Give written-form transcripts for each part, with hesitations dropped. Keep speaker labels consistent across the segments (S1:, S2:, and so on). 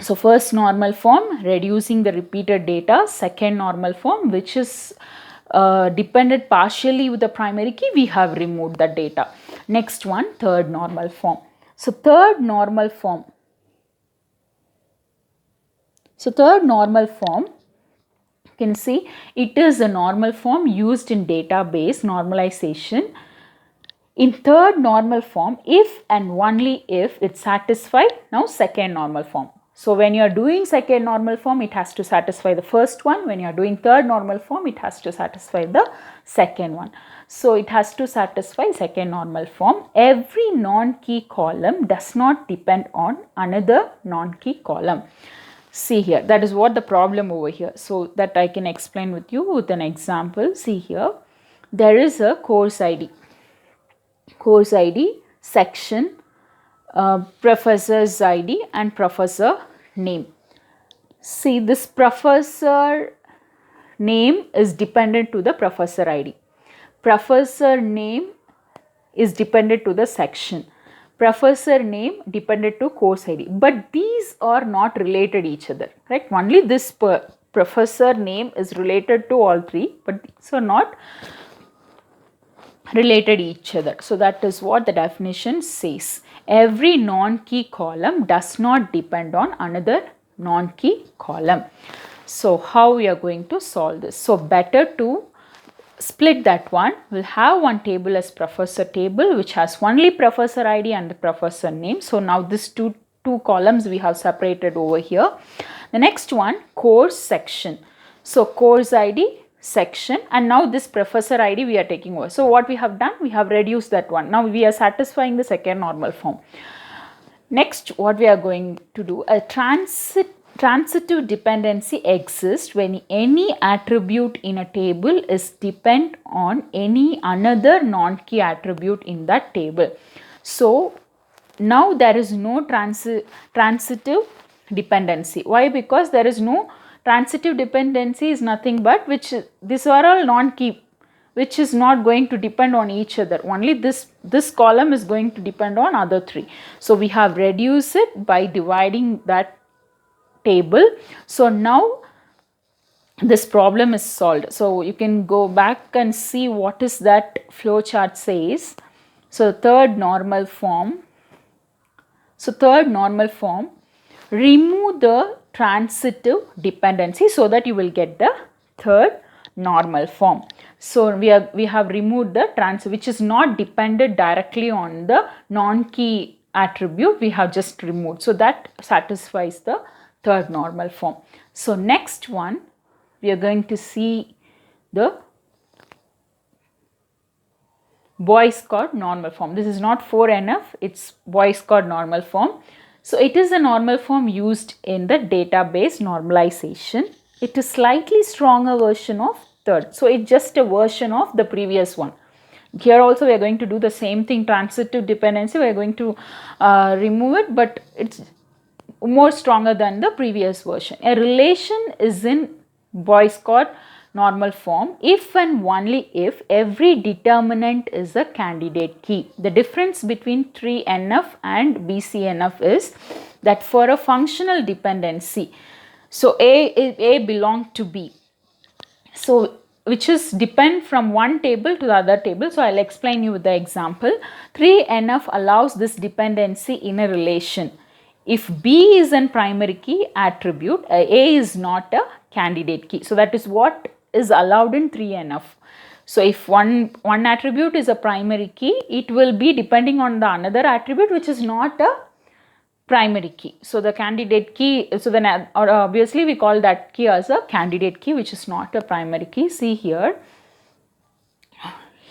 S1: So first normal form, reducing the repeated data. Second normal form, which is depended partially with the primary key, we have removed the data. Next one, third normal form. So third normal form. You can see it is a normal form used in database normalization. In third normal form, if and only if it satisfies now second normal form. So when you are doing second normal form, it has to satisfy the first one. When you are doing third normal form, it has to satisfy the second one. So it has to satisfy second normal form. Every non-key column does not depend on another non-key column. See here, that is what the problem over here. So that I can explain with you with an example. See here, there is a course ID, section, professor's ID and professor name. See, this professor name is dependent to the professor ID. Professor name is dependent to the section. Professor name dependent to course ID. But these are not related each other, right? Only this professor name is related to all three, but these are not related each other. So that is what the definition says. Every non-key column does not depend on another non-key column. So how we are going to solve this? So better to split that one. We'll have one table as professor table, which has only professor ID and the professor name. So now this two columns we have separated over here. The next one, course section. So course ID, section, and now this professor ID we are taking over. So what we have done, we have reduced that one. Now we are satisfying the second normal form. Next, what we are going to do, a transitive dependency exists when any attribute in a table is depend on any another non-key attribute in that table. So now there is no transitive dependency. Why? Because there is no transitive dependency is nothing but which these are all non-key, which is not going to depend on each other. Only this column is going to depend on other three. So we have reduced it by dividing that table. So now this problem is solved. So you can go back and see what is that flowchart says. So third normal form. Remove the transitive dependency so that you will get the third normal form. So we have removed the which is not dependent directly on the non-key attribute. We have just removed. So that satisfies the third normal form. So next one, we are going to see the Boyce-Codd normal form. This is not 4NF, it's Boyce-Codd normal form. So it is a normal form used in the database normalization. It is slightly stronger version of third. So it's just a version of the previous one. Here also we are going to do the same thing, transitive dependency. We are going to remove it, but it's more stronger than the previous version. A relation is in Boyce-Codd normal form if and only if every determinant is a candidate key. The difference between 3NF and BCNF is that for a functional dependency, so A belongs to B, so which is depend from one table to the other table. So I'll explain you with the example. 3NF allows this dependency in a relation. If B is a primary key attribute, A is not a candidate key. So that is what is allowed in 3NF. So if one attribute is a primary key, it will be depending on the another attribute which is not a primary key. So the candidate key, so then obviously we call that key as a candidate key which is not a primary key. See here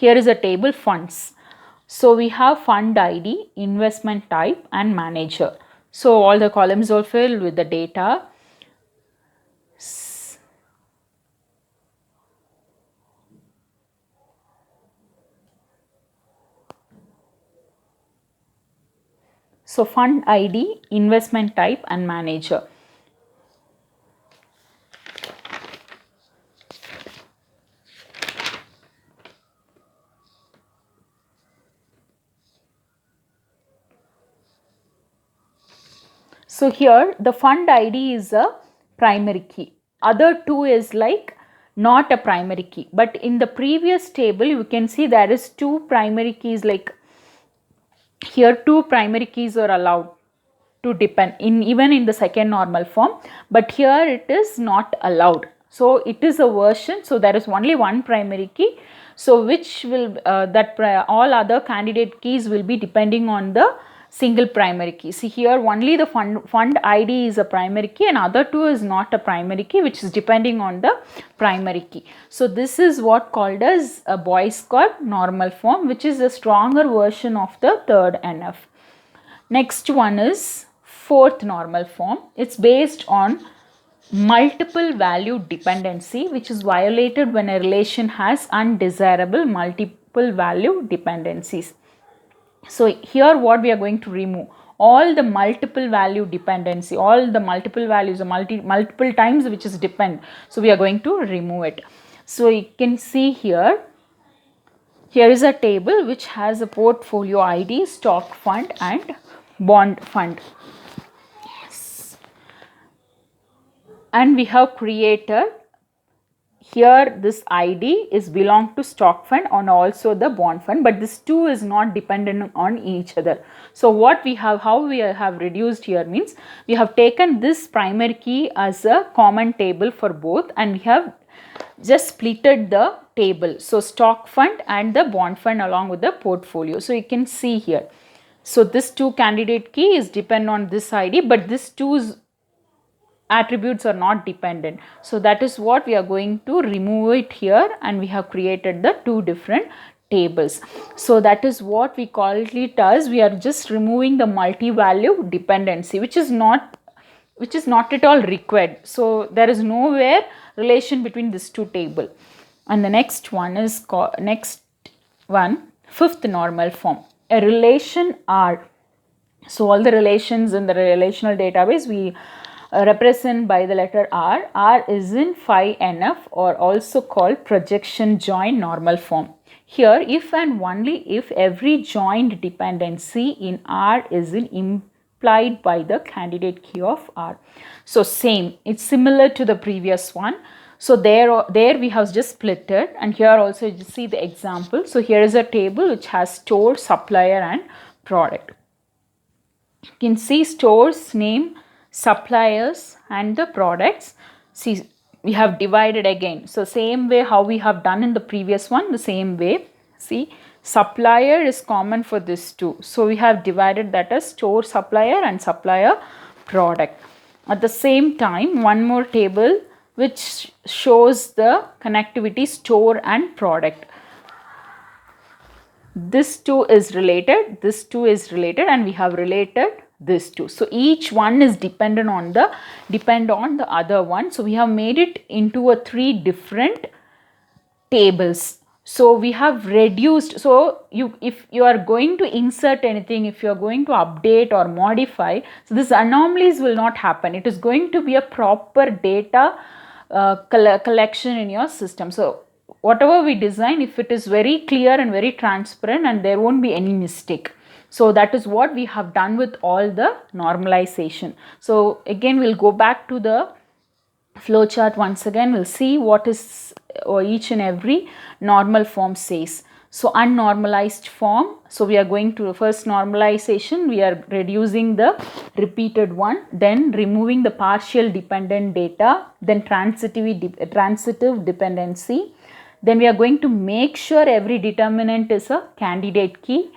S1: is a table funds. So we have fund ID, investment type and manager. So all the columns are filled with the data. So fund ID, investment type and manager. So here the fund ID is a primary key. Other two is like not a primary key. But in the previous table, you can see there is two primary keys, like here two primary keys are allowed to depend in even in the second normal form, but here it is not allowed. So it is a version, so there is only one primary key, so which will all other candidate keys will be depending on the single primary key. See here only the fund ID is a primary key and other two is not a primary key, which is depending on the primary key. So this is what called as a Boyce-Codd normal form, which is a stronger version of the third NF. Next one is fourth normal form. It's based on multiple value dependency, which is violated when a relation has undesirable multiple value dependencies. So here what we are going to remove, all the multiple value dependency, all the multiple values, multiple times which is depend. So we are going to remove it. So you can see here is a table which has a portfolio ID, stock fund and bond fund. Yes. And we have created here this ID is belong to stock fund and also the bond fund, but this two is not dependent on each other. So what we have, how we have reduced here means we have taken this primary key as a common table for both and we have just splitted the table. So stock fund and the bond fund along with the portfolio. So you can see here. So this two candidate key is depend on this ID, but this two's attributes are not dependent. So that is what we are going to remove it here, and we have created the two different tables. So that is what we call it as, we are just removing the multi-value dependency, which is not at all required. So there is nowhere relation between this two table. And the next one is fifth normal form, a relation R. So all the relations in the relational database we represent by the letter R. R is in phi NF, or also called projection joint normal form. Here if and only if every joint dependency in R is implied by the candidate key of R. So same, it's similar to the previous one. So there we have just split it, and here also you see the example. So here is a table which has store, supplier and product. You can see stores name, suppliers and the products. See, we have divided again. So same way how we have done in the previous one, the same way. See, supplier is common for this two. So we have divided that as store supplier and supplier product. At the same time, one more table which shows the connectivity store and product. This two is related, this two is related, and we have related this two. So each one is depend on the other one. So we have made it into a three different tables. So we have reduced. So if you are going to insert anything, if you are going to update or modify, so this anomalies will not happen. It is going to be a proper data collection in your system. So whatever we design, if it is very clear and very transparent, and there won't be any mistake. So that is what we have done with all the normalization. So again we'll go back to the flowchart once again. We'll see what is each and every normal form says. So unnormalized form, so we are going to first normalization, we are reducing the repeated one, then removing the partial dependent data, then transitive dependency. Then we are going to make sure every determinant is a candidate key.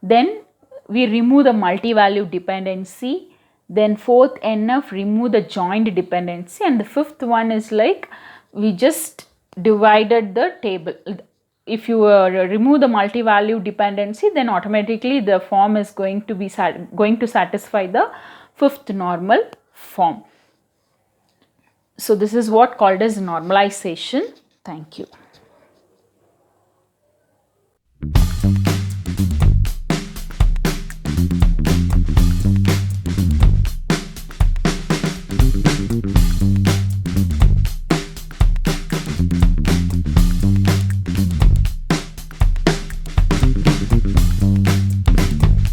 S1: Then we remove the multi-value dependency. Then fourth NF, remove the joint dependency. And the fifth one is like we just divided the table. If you remove the multi-value dependency, then automatically the form is going to satisfy the fifth normal form. So this is what called as normalization. Thank you.